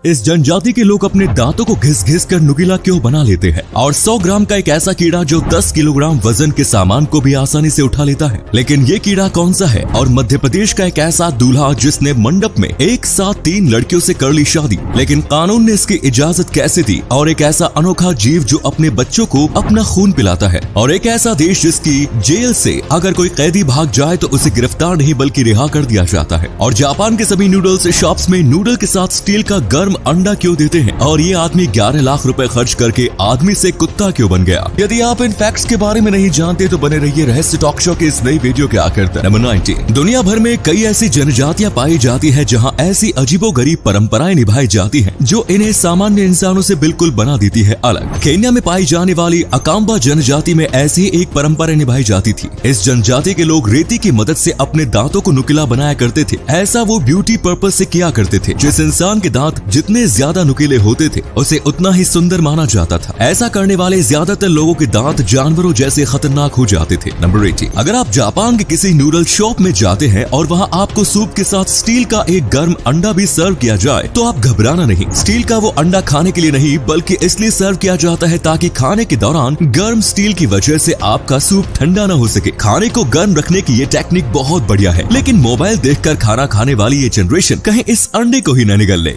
इस जनजाति के लोग अपने दांतों को घिस घिस कर नुकीला क्यों बना लेते हैं? और 100 ग्राम का एक ऐसा कीड़ा जो 10 किलोग्राम वजन के सामान को भी आसानी से उठा लेता है। लेकिन ये कीड़ा कौन सा है? और मध्य प्रदेश का एक ऐसा दूल्हा जिसने मंडप में एक साथ 3 लड़कियों से कर ली शादी, लेकिन कानून ने इसकी इजाजत कैसे दी? और एक ऐसा अनोखा जीव जो अपने बच्चों को अपना खून पिलाता है। और एक ऐसा देश जिसकी जेल से अगर कोई कैदी भाग जाए तो उसे गिरफ्तार नहीं बल्कि रिहा कर दिया जाता है। और जापान के सभी नूडल्स शॉप्स में नूडल के साथ स्टील का गर्म अंडा क्यों देते हैं? और ये आदमी 11 लाख रुपए खर्च करके आदमी से कुत्ता क्यों बन गया? यदि आप इन फैक्ट्स के बारे में नहीं जानते तो बने रहिए रहस्य टॉक शो के इस नई वीडियो के आखिर तक। नंबर 19, दुनिया भर में कई ऐसी जनजातियां पाई जाती है जहां ऐसी अजीबोगरीब परंपराएं निभाई जाती हैं जो इन्हें सामान्य इंसानों से बिल्कुल बना देती है अलग। केन्या में पाई जाने वाली अकाम्बा जनजाति में ऐसी ही एक परंपरा निभाई जाती थी। इस जनजाति के लोग रेती की मदद से अपने दांतों को नुकीला बनाया करते थे। ऐसा वो ब्यूटी पर्पस से किया करते थे। जिस इंसान के दांत जितने ज्यादा नुकीले होते थे उसे उतना ही सुंदर माना जाता था। ऐसा करने वाले ज्यादातर लोगों के दांत जानवरों जैसे खतरनाक हो जाते थे। नंबर 18, अगर आप जापान के किसी नूडल शॉप में जाते हैं और वहाँ आपको सूप के साथ स्टील का एक गर्म अंडा भी सर्व किया जाए तो आप घबराना नहीं। स्टील का वो अंडा खाने के लिए नहीं बल्कि इसलिए सर्व किया जाता है ताकि खाने के दौरान गर्म स्टील की वजह से आपका सूप ठंडा न हो सके। खाने को गर्म रखने की ये टेक्निक बहुत बढ़िया है, लेकिन मोबाइल देखकर खाना खाने वाली ये जनरेशन कहीं इस अंडे को ही न निगल ले।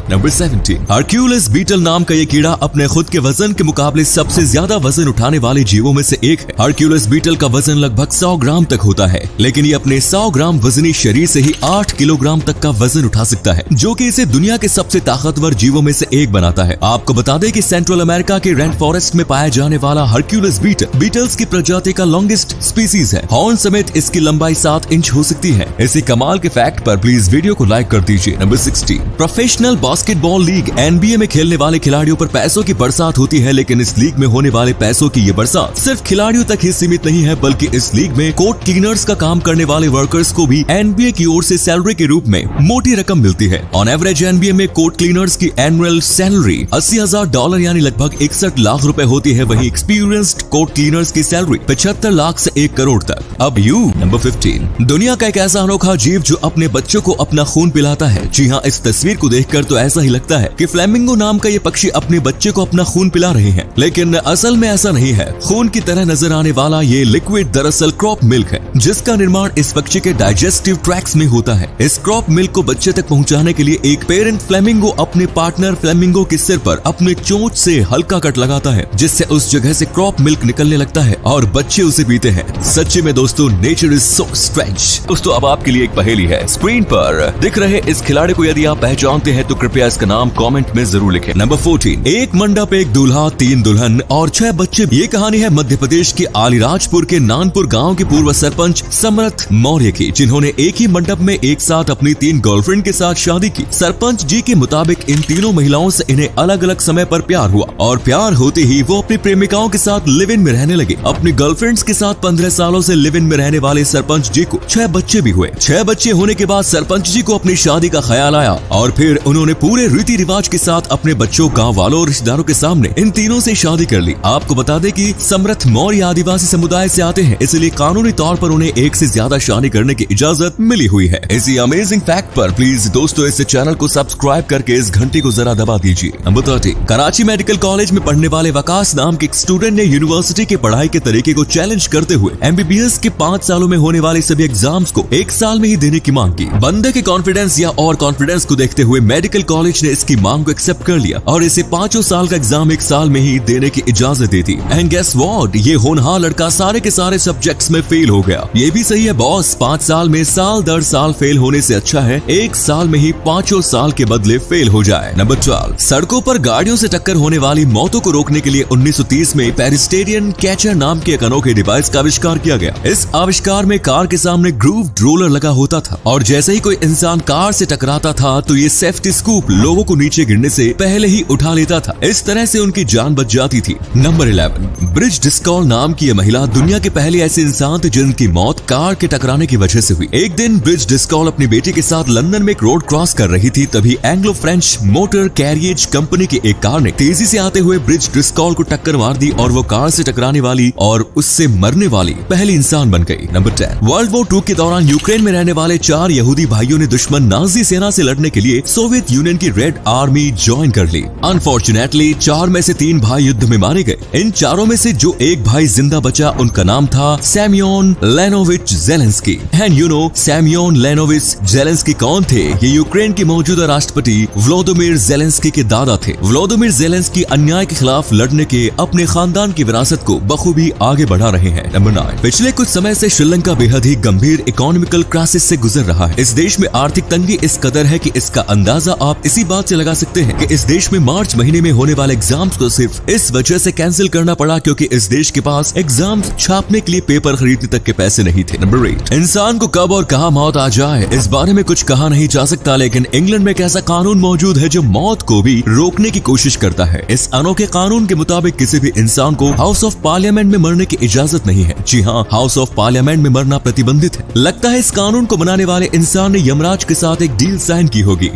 नंबर 17, हरक्यूलिस बीटल नाम का ये कीड़ा अपने खुद के वजन के मुकाबले सबसे ज्यादा वजन उठाने वाले जीवों में से एक है। हरक्यूलिस बीटल का वजन लगभग 100 ग्राम तक होता है, लेकिन ये अपने 100 ग्राम वजनी शरीर से ही 8 किलोग्राम तक का वजन उठा सकता है, जो कि इसे दुनिया के सबसे ताकतवर जीवों में से एक बनाता है। आपको बता दें कि सेंट्रल अमेरिका के रेन फॉरेस्ट में पाया जाने वाला हरक्यूलिस बीटल बीटल्स की प्रजाति का लॉन्गेस्ट स्पीसीज है। हॉर्न समेत इसकी लंबाई 7 इंच हो सकती है। इसी कमाल के फैक्ट पर प्लीज वीडियो को लाइक कर दीजिए। Number 16, professional basketball league NBA में खेलने वाले खिलाड़ियों पर पैसों की बरसात होती है, लेकिन इस लीग में होने वाले पैसों की ये बरसात सिर्फ खिलाड़ियों तक ही सीमित नहीं है, बल्कि इस लीग में कोर्ट क्लीनर्स का काम करने वाले वर्कर्स को भी NBA की ओर से सैलरी के रूप में मोटी रकम मिलती है। ऑन एवरेज NBA में कोर्ट क्लीनर्स की एनुअल सैलरी $80,000 यानी लगभग 61 लाख रुपए होती है। वहीं एक्सपीरियंस्ड कोर्ट क्लीनर्स की सैलरी 75 लाख से 1 करोड़ तक। अब नंबर 15, दुनिया का एक ऐसा अनोखा जीव जो अपने बच्चों को अपना खून पिलाता है। जी हाँ, इस तस्वीर को देखकर तो ऐसा ही लगता है कि फ्लेमिंगो नाम का ये पक्षी अपने बच्चे को अपना खून पिला रहे हैं, लेकिन असल में ऐसा नहीं है। खून की तरह नजर आने वाला ये लिक्विड दरअसल क्रॉप मिल्क है, जिसका निर्माण इस पक्षी के डाइजेस्टिव ट्रैक्ट्स में होता है। इस क्रॉप मिल्क को बच्चे तक पहुंचाने के लिए एक पेरेंट फ्लेमिंगो अपने पार्टनर फ्लेमिंगो के सिर पर अपने चोंच से हल्का कट लगाता है, जिससे उस जगह से क्रॉप मिल्क निकलने लगता है और बच्चे उसे पीते हैं। सच्ची में दोस्तों, नेचर इज सो स्ट्रेंज। दोस्तों, अब आपके लिए एक पहेली है। स्क्रीन पर दिख रहे इस खिलाड़ी को यदि आप पहचानते हैं तो कृपया इसका नाम कमेंट में जरूर लिखें। नंबर 14, एक मंडप, एक दूल्हा, 3 दुल्हन और 6 बच्चे। ये कहानी है मध्य प्रदेश के आलीराजपुर के नानपुर गांव के पूर्व सरपंच समरथ मौर्य की, जिन्होंने एक ही मंडप में एक साथ अपनी 3 गर्लफ्रेंड के साथ शादी की। सरपंच जी के मुताबिक इन तीनों महिलाओं से इन्हें अलग अलग समय पर प्यार हुआ और प्यार होते ही वो अपनी प्रेमिकाओं के साथ लिव इन में रहने लगे। अपनी गर्लफ्रेंड्स के साथ 15 सालों से लिव इन में रहने वाले सरपंच जी को 6 बच्चे भी हुए। 6 बच्चे होने के बाद सरपंच जी को अपनी शादी का ख्याल आया और फिर उन्होंने पूरे रीति रिवाज के साथ अपने बच्चों, गांव वालों और रिश्तेदारों के सामने इन तीनों से शादी कर ली। आपको बता दें कि समरथ मौर्य आदिवासी समुदाय से आते हैं, इसलिए कानूनी तौर पर उन्हें एक से ज्यादा शादी करने की इजाजत मिली हुई है। इसी अमेजिंग फैक्ट पर प्लीज दोस्तों इस चैनल को सब्सक्राइब करके इस घंटी को जरा दबा दीजिए। नंबर 30, कराची मेडिकल कॉलेज में पढ़ने वाले वकास नाम के एक स्टूडेंट ने यूनिवर्सिटी के पढ़ाई के तरीके को चैलेंज करते हुए MBBS के 5 सालों में होने वाले सभी एग्जाम्स को 1 साल में ही देने की मांग की। बंदे के कॉन्फिडेंस या और कॉन्फिडेंस को देखते हुए मेडिकल कॉलेज ने इसकी मांग को एक्सेप्ट कर लिया और इसे 5 साल का एग्जाम 1 साल में ही देने की इजाजत दी थी। एंड गेस व्हाट, ये होनहार लड़का सारे के सारे सब्जेक्ट्स में फेल हो गया। ये भी सही है बॉस, 5 साल में साल दर साल फेल होने से अच्छा है 1 साल में ही 5 साल के बदले फेल हो जाए। नंबर 12, सड़कों पर गाड़ियों से टक्कर होने वाली मौतों को रोकने के लिए 1930 में पेरिस्टेरियन कैचर नाम के एक अनोखे डिवाइस का आविष्कार किया गया। इस आविष्कार में कार के सामने ग्रूव्ड रोलर लगा होता था और जैसे ही कोई इंसान कार से टकराता था तो ये सेफ्टी स्कूप लोगों को नीचे गिरने से पहले ही उठा लेता था। इस तरह से उनकी जान बच जाती थी। नंबर 11, ब्रिज डिस्कॉल नाम की यह महिला दुनिया के पहले ऐसे इंसान थे जिनकी मौत कार के टकराने की वजह से हुई। एक दिन ब्रिज डिस्कॉल अपनी बेटी के साथ लंदन में एक रोड क्रॉस कर रही थी, तभी Anglo French motor carriage company की एक कार ने तेजी से आते हुए ब्रिज डिस्कॉल को टक्कर मार दी और वो कार से टकराने वाली और उससे मरने वाली पहली इंसान बन गई। नंबर 10, वर्ल्ड वॉर 2 के दौरान यूक्रेन में रहने वाले 4 यहूदी भाइयों ने दुश्मन नाजी सेना से लड़ने के लिए सोवियत सोवियत यूनियन की रेड आर्मी ज्वाइन कर ली। अनफॉर्चुनेटली 4 में से 3 भाई युद्ध में मारे गए। इन चारों में से जो एक भाई जिंदा बचा उनका नाम था Semyon Lenovich Zelensky. And you know Semyon Lenovich Zelensky कौन थे? ये यूक्रेन के मौजूदा राष्ट्रपति व्लादिमीर जेलेंस्की के दादा थे। व्लादिमीर जेलेंस्की अन्याय के खिलाफ लड़ने के अपने खानदान की विरासत को बखूबी आगे बढ़ा रहे हैं। नंबर 9, पिछले कुछ समय से श्रीलंका बेहद ही गंभीर इकोनॉमिकल क्राइसिस से गुजर रहा है। इस देश में आर्थिक तंगी इस कदर है कि इसका अंदाजा आप इसी बात से लगा सकते हैं कि इस देश में मार्च महीने में होने वाले एग्जाम्स को सिर्फ इस वजह से कैंसिल करना पड़ा क्योंकि इस देश के पास एग्जाम्स छापने के लिए पेपर खरीदने तक के पैसे नहीं थे। नंबर 8, इंसान को कब और कहां मौत आ जाए इस बारे में कुछ कहा नहीं जा सकता, लेकिन इंग्लैंड में एक ऐसा कानून मौजूद है जो मौत को भी रोकने की कोशिश करता है। इस अनोखे कानून के मुताबिक किसी भी इंसान को हाउस ऑफ पार्लियामेंट में मरने की इजाजत नहीं है। जी हाँ, हाउस ऑफ पार्लियामेंट में मरना प्रतिबंधित है। लगता है इस कानून को बनाने वाले इंसान ने यमराज के साथ एक डील साइन की होगी।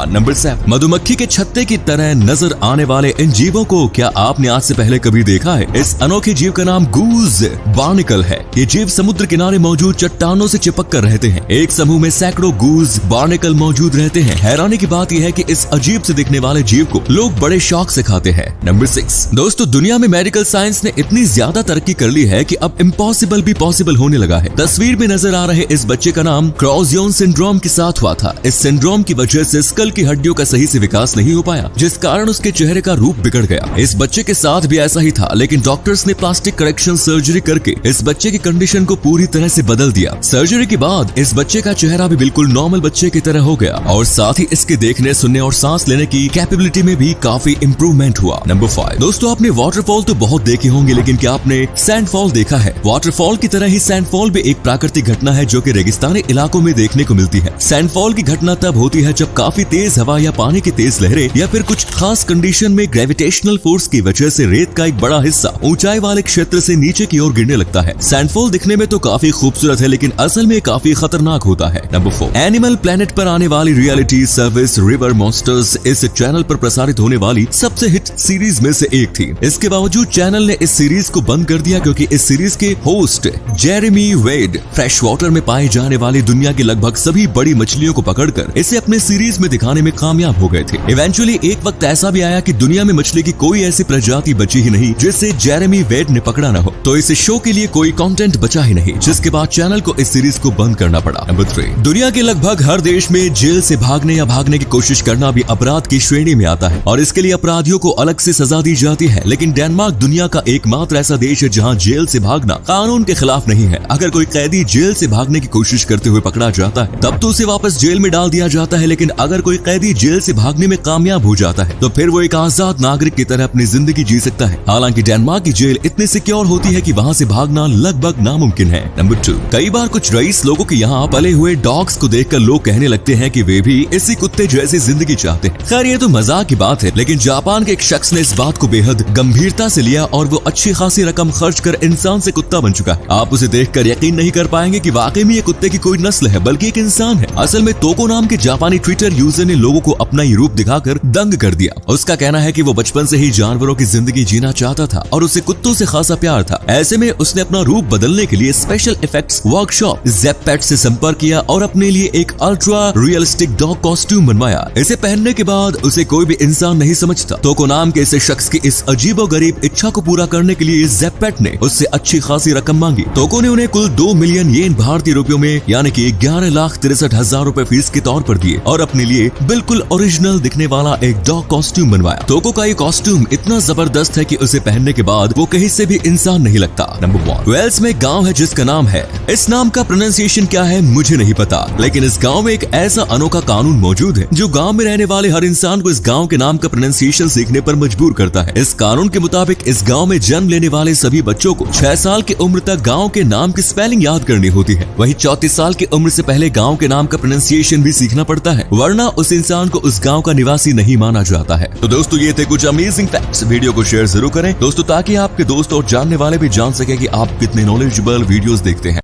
नंबर 7, मधुमक्खी के छत्ते की तरह नजर आने वाले इन जीवों को क्या आपने आज से पहले कभी देखा है? इस अनोखे जीव का नाम गूज बार्निकल है। ये जीव समुद्र किनारे मौजूद चट्टानों से चिपक कर रहते हैं। एक समूह में सैकड़ों गूज बार्निकल मौजूद रहते हैं। हैरानी की बात यह है कि इस अजीब से दिखने वाले जीव को लोग बड़े शौक से खाते हैं। नंबर 6, दोस्तों दुनिया में मेडिकल साइंस ने इतनी ज्यादा तरक्की कर ली है कि अब इम्पॉसिबल भी पॉसिबल होने लगा है। तस्वीर में नजर आ रहे इस बच्चे का नाम क्रॉस-योन सिंड्रोम के साथ हुआ था। इस सिंड्रोम की वजह से स्कल की हड्डियों का सही से विकास नहीं हो पाया, जिस कारण उसके चेहरे का रूप बिगड़ गया। इस बच्चे के साथ भी ऐसा ही था, लेकिन डॉक्टर्स ने प्लास्टिक करेक्शन सर्जरी करके इस बच्चे की कंडीशन को पूरी तरह से बदल दिया। सर्जरी के बाद इस बच्चे का चेहरा भी बिल्कुल नॉर्मल बच्चे की तरह हो गया और साथ ही इसके देखने, सुनने और सांस लेने की कैपेबिलिटी में भी काफी इम्प्रूवमेंट हुआ। नंबर 5, दोस्तों आपने वाटरफॉल तो बहुत देखे होंगे, लेकिन क्या आपने सैंडफॉल देखा है? वाटरफॉल की तरह ही सैंडफॉल भी एक प्राकृतिक घटना है जो कि रेगिस्तानी इलाकों में देखने को मिलती है। सैंडफॉल की घटना तब होती है जब काफी तेज हवा या पानी की तेज लहरें या फिर कुछ खास कंडीशन में ग्रेविटेशनल फोर्स की वजह से रेत का एक बड़ा हिस्सा ऊंचाई वाले क्षेत्र से नीचे की ओर गिरने लगता है। सैंडफॉल दिखने में तो काफी खूबसूरत है, लेकिन असल में काफी खतरनाक होता है। नंबर 4, एनिमल प्लेनेट पर आने वाली रियलिटी सर्विस रिवर मॉन्स्टर्स इस चैनल पर प्रसारित होने वाली सबसे हिट सीरीज में से एक थी। इसके बावजूद चैनल ने इस सीरीज को बंद कर दिया क्योंकि इस सीरीज के होस्ट जेरेमी वेड फ्रेश वाटर में पाए जाने वाली दुनिया की लगभग सभी बड़ी मछलियों को पकड़कर इसे अपने सीरीज में दिखाने में कामयाब हो गए थे। इवेंचुअली एक वक्त ऐसा भी आया कि दुनिया में मछली की कोई ऐसी प्रजाति बची ही नहीं जिसे जेरेमी वेड ने पकड़ा न हो, तो इस शो के लिए कोई कंटेंट बचा ही नहीं, जिसके बाद चैनल को इस सीरीज को बंद करना पड़ा। नंबर 3, दुनिया के लगभग हर देश में जेल से भागने या भागने की कोशिश करना भी अपराध की श्रेणी में आता है और इसके लिए अपराधियों को अलग से सजा दी जाती है। लेकिन डेनमार्क दुनिया का एकमात्र ऐसा देश है जहां जेल से भागना कानून के खिलाफ नहीं है। अगर कोई कैदी जेल से भागने की कोशिश करते हुए पकड़ा जाता है तब तो उसे वापस जेल में डाल दिया जाता है, लेकिन अगर कोई कैदी जेल से भागने में कामयाब हो जाता है तो फिर वो एक आजाद नागरिक की तरह अपनी जिंदगी जी सकता है। हालांकि डेनमार्क की जेल इतनी सिक्योर होती है कि वहां से भागना लगभग नामुमकिन है। नंबर 2, कई बार कुछ रईस लोगों के यहाँ पले हुए डॉग्स को देखकर लोग कहने लगते हैं कि वे भी इसी कुत्ते जैसी जिंदगी चाहते हैं। खैर ये तो मजाक की बात है, लेकिन जापान के एक शख्स ने इस बात को बेहद गंभीरता से लिया और वो अच्छी खासी रकम खर्च कर इंसान से कुत्ता बन चुका है। आप उसे देखकर यकीन नहीं कर पाएंगे कि वाकई में ये कुत्ते की कोई नस्ल है, बल्कि एक इंसान है। असल में तोको नाम के जापानी ट्विटर यूजर ने लोगों को अपना ही रूप दिखाकर दंग कर दिया। उसका कहना है कि वो बचपन से ही जानवरों की जिंदगी जीना चाहता था और उसे कुत्तों से खासा प्यार था। ऐसे में उसने अपना रूप बदलने के लिए स्पेशल इफेक्ट्स वर्कशॉप ज़ेपेट से संपर्क किया और अपने लिए एक अल्ट्रा रियलिस्टिक डॉग कॉस्ट्यूम बनवाया। इसे पहनने के बाद उसे कोई भी इंसान नहीं समझता। तोको नाम के इस शख्स की इस अजीबोगरीब इच्छा को पूरा करने के लिए ज़ेपेट ने उससे अच्छी खासी रकम मांगी। तोको ने उन्हें कुल 2 मिलियन येन भारतीय रुपयों में यानी कि 11,63,000 रुपए फीस के तौर पर दिए और अपने लिए बिल्कुल ओरिजिनल दिखने वाला एक डॉग कॉस्ट्यूम बनवाया। तोको का ये कॉस्ट्यूम इतना जबरदस्त है कि उसे पहनने के बाद वो कहीं से भी इंसान नहीं लगता। नंबर 1, वेल्स में गांव है जिसका नाम है, इस नाम का प्रोनाउंसिएशन क्या है मुझे नहीं पता, लेकिन इस गांव में एक ऐसा अनोखा कानून मौजूद है जो गांव में रहने वाले हर इंसान को इस गांव के नाम का प्रोनाउंसिएशन सीखने पर मजबूर करता है। इस कानून के मुताबिक इस गांव में जन्म लेने वाले सभी बच्चों को 6 साल की उम्र तक गांव के नाम की स्पेलिंग याद करनी होती है। वहीं 34 साल की उम्र से पहले गांव के नाम का प्रोनाउंसिएशन भी सीखना पड़ता है, वरना उस इंसान को उस गांव का निवासी नहीं माना जाता है। तो दोस्तों ये थे कुछ अमेजिंग फैक्ट्स। वीडियो को शेयर जरूर करें दोस्तों, ताकि आपके दोस्त और जानने वाले भी जान सके कि आप कितने नॉलेजेबल वीडियोस देखते हैं।